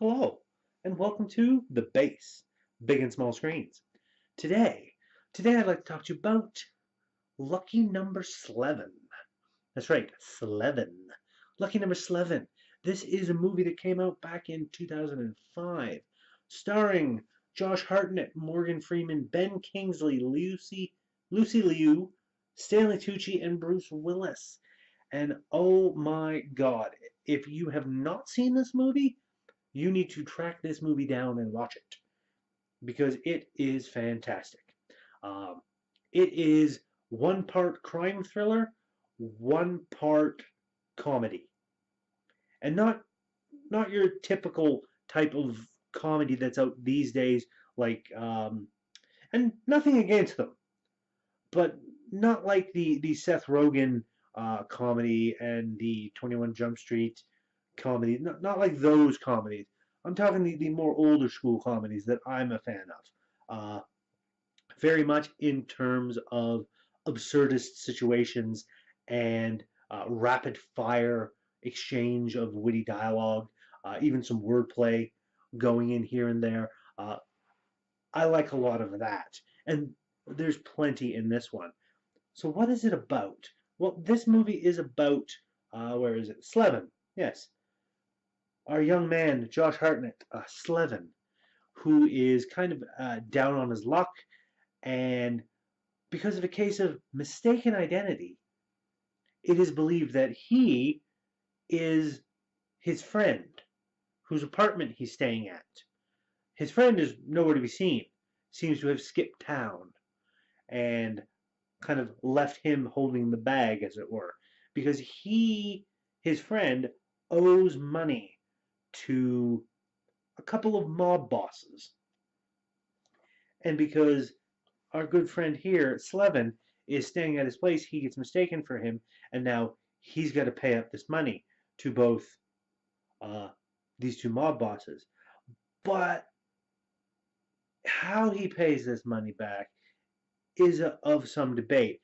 Hello, and welcome to the Base, Big and Small Screens. Today, today I'd like to talk to you about Lucky Number Slevin. That's right, Slevin. Lucky Number Slevin. This is a movie that came out back in 2005, starring Josh Hartnett, Morgan Freeman, Ben Kingsley, Lucy Liu, Stanley Tucci, and Bruce Willis. And oh my God, if you have not seen this movie, you need to track this movie down and watch it because it is fantastic. Um, it is one part crime thriller, one part comedy, and not your typical type of comedy that's out these days. And nothing against them, but not like the Seth Rogen comedy and the 21 Jump Street comedy. Not like those comedies. I'm talking the more older school comedies that I'm a fan of. Uh, very much in terms of absurdist situations and rapid fire exchange of witty dialogue, even some wordplay going in here and there. I like a lot of that. And there's plenty in this one. So what is it about? Well, this movie is about, where is it? Slevin. Yes. Our young man, Josh Hartnett, Slevin, who is kind of down on his luck, and because of a case of mistaken identity, it is believed that he is his friend whose apartment he's staying at. His friend is nowhere to be seen, seems to have skipped town, and kind of left him holding the bag, as it were, because his friend, owes money to a couple of mob bosses. And because our good friend here, Slevin, is staying at his place, he gets mistaken for him, and now he's got to pay up this money to both uh, these two mob bosses. But how he pays this money back is of some debate.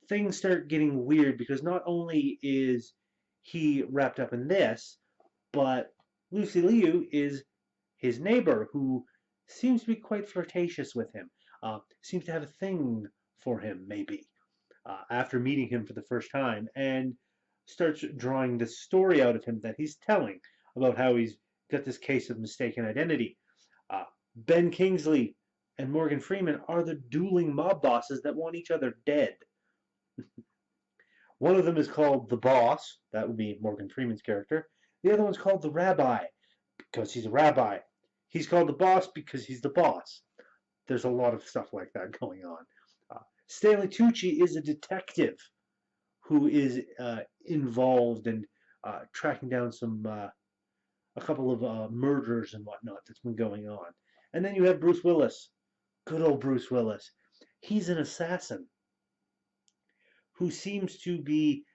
Things start getting weird because not only is he wrapped up in this, but Lucy Liu is his neighbor who seems to be quite flirtatious with him, seems to have a thing for him, maybe, after meeting him for the first time, and starts drawing this story out of him that he's telling about how he's got this case of mistaken identity. Ben Kingsley and Morgan Freeman are the dueling mob bosses that want each other dead. One of them is called the boss, that would be Morgan Freeman's character. The other one's called the rabbi, because he's a rabbi. He's called the boss because he's the boss. There's a lot of stuff like that going on. Stanley Tucci is a detective who is involved in tracking down a couple of murders and whatnot that's been going on. And then you have Bruce Willis, good old Bruce Willis. He's an assassin who seems to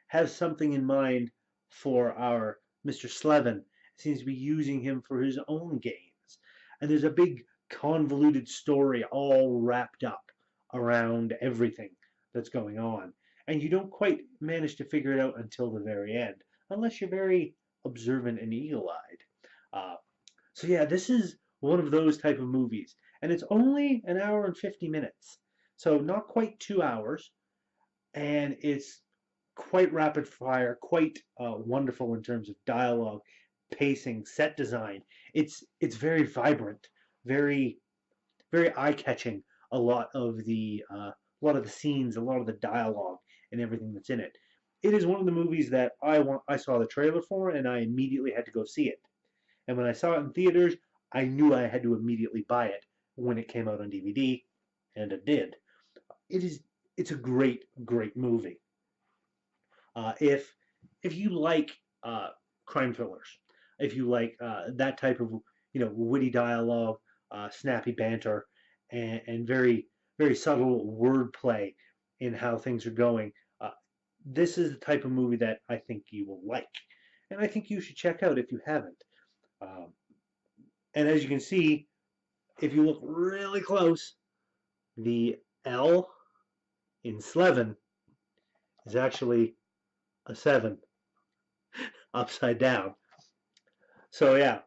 have something in mind for our Mr. Slevin. Seems to be using him for his own gains. And there's a big convoluted story all wrapped up around everything that's going on. And you don't quite manage to figure it out until the very end, unless you're very observant and eagle-eyed. Uh, so yeah, this is one of those type of movies. And it's only an hour and 50 minutes. So not quite 2 hours. And it's quite rapid fire, quite wonderful in terms of dialogue, pacing, set design. It's very vibrant, very very eye catching. A lot of the scenes, a lot of the dialogue, and everything that's in it. It is one of the movies that I saw the trailer for, and I immediately had to go see it. And when I saw it in theaters, I knew I had to immediately buy it when it came out on DVD, and it did. It's a great movie. If you like crime thrillers, if you like that type of witty dialogue, snappy banter, and very subtle wordplay in how things are going, this is the type of movie that I think you will like, and I think you should check out if you haven't. Um, and as you can see, if you look really close, the L in Slevin is actually a 7 upside down. So yeah,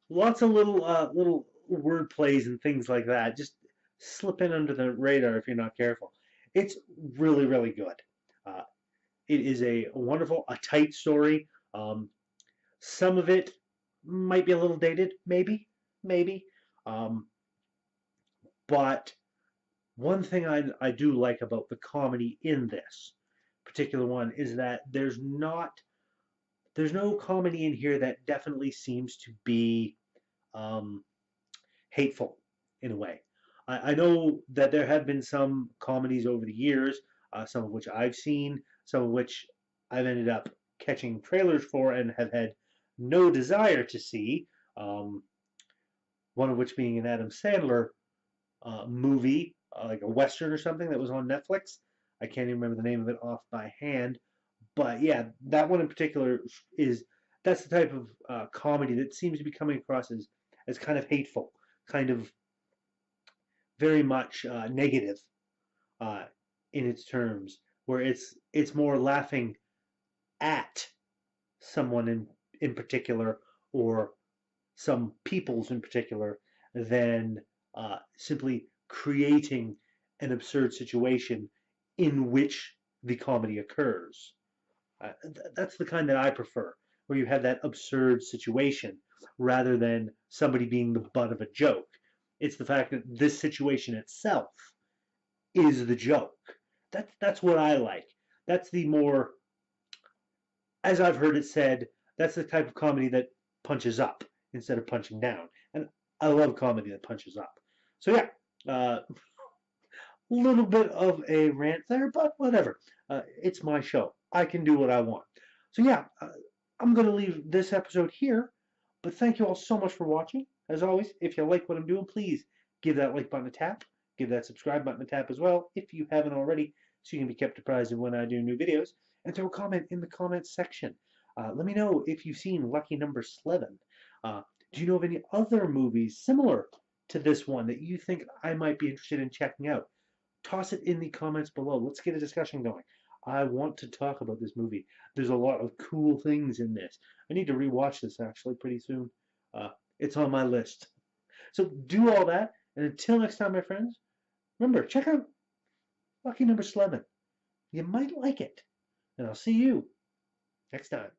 Lots of little word plays and things like that. Just slip in under the radar if you're not careful. It's really, really good. Uh, it is a wonderful, a tight story. Um, some of it might be a little dated, maybe. Um, but one thing I do like about the comedy in this particular one is that there's no comedy in here that definitely seems to be um, hateful in a way. I know that there have been some comedies over the years, some of which I've seen, some of which I've ended up catching trailers for and have had no desire to see. Um, one of which being an Adam Sandler movie, like a western or something that was on Netflix. I can't even remember the name of it off by hand, but yeah, that one in particular is that's the type of comedy that seems to be coming across as kind of hateful, kind of very much negative uh, in its terms, where it's more laughing at someone in particular or some peoples in particular than simply creating an absurd situation in which the comedy occurs. That's the kind that I prefer, where you have that absurd situation rather than somebody being the butt of a joke. It's the fact that this situation itself is the joke. That's what I like. That's the more, as I've heard it said, that's the type of comedy that punches up instead of punching down. And I love comedy that punches up. So yeah, little bit of a rant there, but whatever. It's my show. I can do what I want. So yeah, I'm going to leave this episode here. But thank you all so much for watching. As always, if you like what I'm doing, please give that like button a tap. Give that subscribe button a tap as well if you haven't already, so you can be kept apprised of when I do new videos. And throw a comment in the comments section. Let me know if you've seen Lucky Number Slevin. Do you know of any other movies similar to this one that you think I might be interested in checking out? Toss it in the comments below. Let's get a discussion going. I want to talk about this movie. There's a lot of cool things in this. I need to rewatch this actually pretty soon. Uh, it's on my list. So do all that, and until next time, my friends, remember, check out Lucky Number Slevin. You might like it. And I'll see you next time.